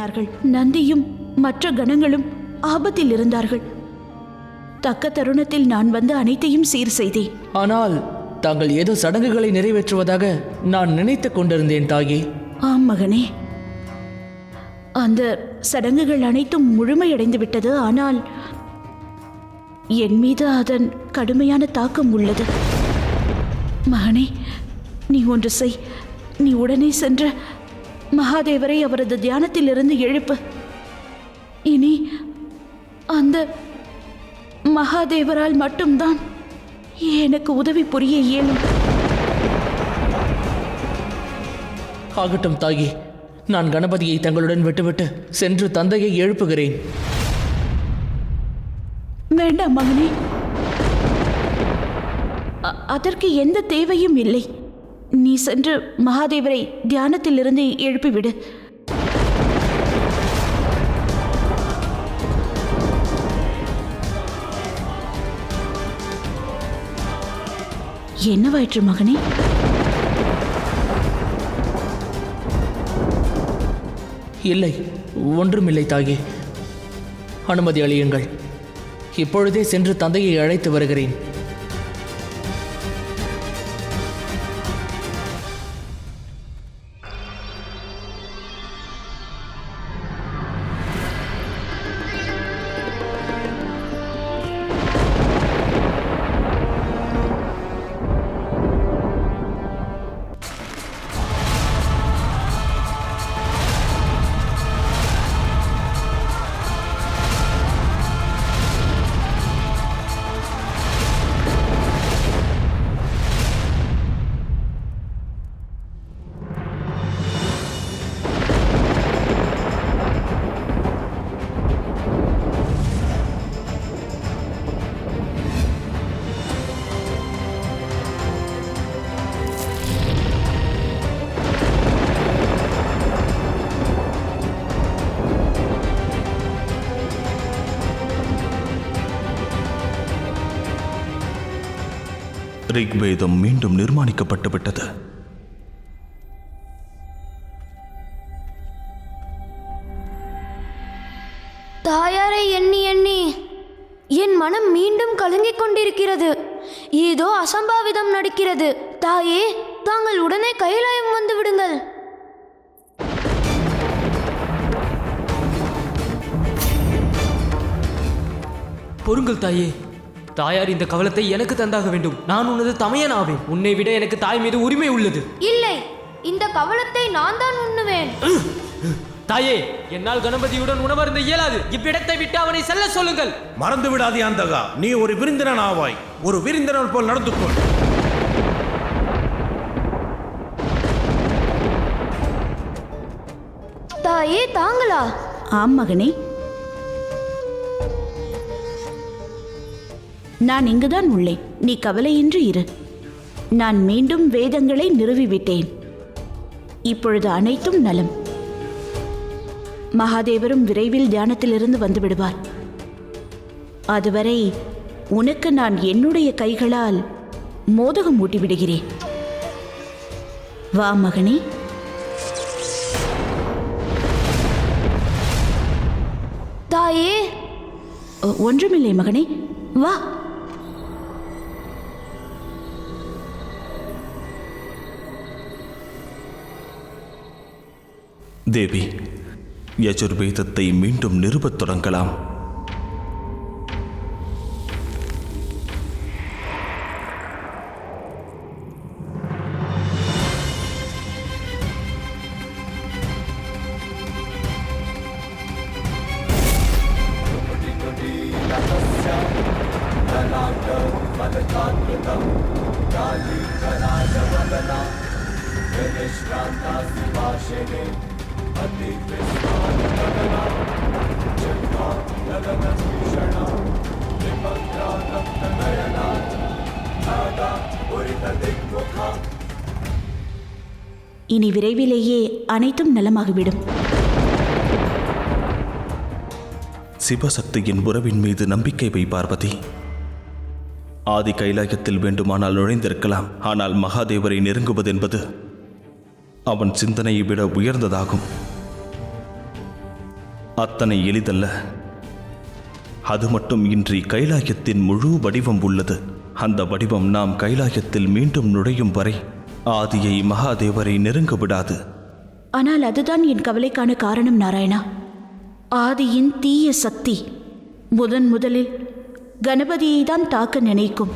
போனார்கள். நந்தியும் மற்ற கணங்களும் ஆபத்தில் இருந்தார்கள். தக்க தருணத்தில் நான் வந்து அனைத்தையும் சீர் செய்தேன். ஆனால் தாங்கள் ஏதோ சடங்குகளை நிறைவேற்றுவதாக நான் நினைத்து கொண்டிருந்தேன் தாயே. ஆம் மகனே, அந்த சடங்குகள் அனைத்தும் முழுமையடைந்து விட்டது. ஆனால் என் மீது அதன் கடுமையான தாக்கம் உள்ளது. மகனே, நீ ஒன்று செய். நீ உடனே சென்று மகாதேவரை அவரது தியானத்திலிருந்து எழுப்பு. இனி அந்த மகாதேவரால் மட்டும்தான் எனக்கு உதவி புரிய இயலும். ஆகட்டும் தாயே, நான் கணபதியை தங்களுடன் விட்டுவிட்டு சென்று தந்தையை எழுப்புகிறேன். வேண்டாம் மகனே, அதற்கு எந்த தேவையும் இல்லை. நீ சென்று மகாதேவரை தியானத்திலிருந்து எழுப்பிவிடு. என்னவாயிற்று மகனே? இல்லை, ஒன்றுமில்லை தாயே. அனுமதி அளியுங்கள். இப்பொழுதே சென்று தந்தையை அழைத்து வருகிறேன். ரிக்வேதம் மீண்டும் நிர்மாணிக்கப்பட்டு விட்டது. தாயாரை எண்ணி எண்ணி என் மனம் மீண்டும் கலங்கிக் கொண்டிருக்கிறது. ஏதோ அசம்பாவிதம் நடக்கிறது. தாயே, தாங்கள் உடனே கைலாயம் வந்து விடுங்கள். பொறுங்கள் தாயே. தாயார் இந்த கவலத்தை எனக்கு தந்தாக வேண்டும். நான் உனது தமையன் ஆவேன். உன்னை விட எனக்கு தாய் மீது உரிமை உள்ளது. இல்லை, இந்த கவலத்தை நான் தான் உண்ணுவேன். தாயே, என்னால் கணபதியுடன் உணவருந்த இயலாது. இவ்விடத்தை விட்டு அவனை செல்ல சொல்லுங்கள். மறந்து விடாதே அந்தகா, நீ ஒரு விருந்தினன் ஆவாய். ஒரு விருந்தினர் போல் நடந்து கொள். தாயே, தாங்களா? ஆம் மகனே, நான் இங்குதான் உள்ளேன். நீ கவலையின்றி இரு. நான் மீண்டும் வேதங்களை நிறுவிவிட்டேன். இப்பொழுது அனைத்தும் நலம். மகாதேவரும் விரைவில் தியானத்திலிருந்து வந்து விடுவார். அதுவரை உனக்கு நான் என்னுடைய கைகளால் மோதகம் ஊட்டிவிடுகிறேன். வா மகனே. தாயே. ஒன்றுமில்லை மகனே, வா. தேவி, யஜுர்வேதத்தை மீண்டும் நிறுவத் தொடங்கலாம். இனி விரைவிலேயே அனைத்தும் நலமாகிவிடும். சிவசக்தியின் உறவின் மீது நம்பிக்கை வை பார்வதி. ஆதி கைலாயத்தில் வேண்டுமானால் நுழைந்திருக்கலாம். ஆனால் மகாதேவரை நெருங்குவதென்பது அவன் சிந்தனையை விட உயர்ந்ததாகும். அத்தனை எளிதல்ல. அது மட்டும் இன்றி கைலாயத்தின் முழு வடிவம் உள்ளது. அந்த வடிவம் நாம் கைலாயத்தில் மீண்டும் நுழையும் வரை ஆதியை மகாதேவரை நெருங்க விடாது. ஆனால் அதுதான் என் கவலைக்கான காரணம் நாராயணா. ஆதியின் தீய சக்தி முதலில் கணபதியை தான் தாக்க நினைக்கும்.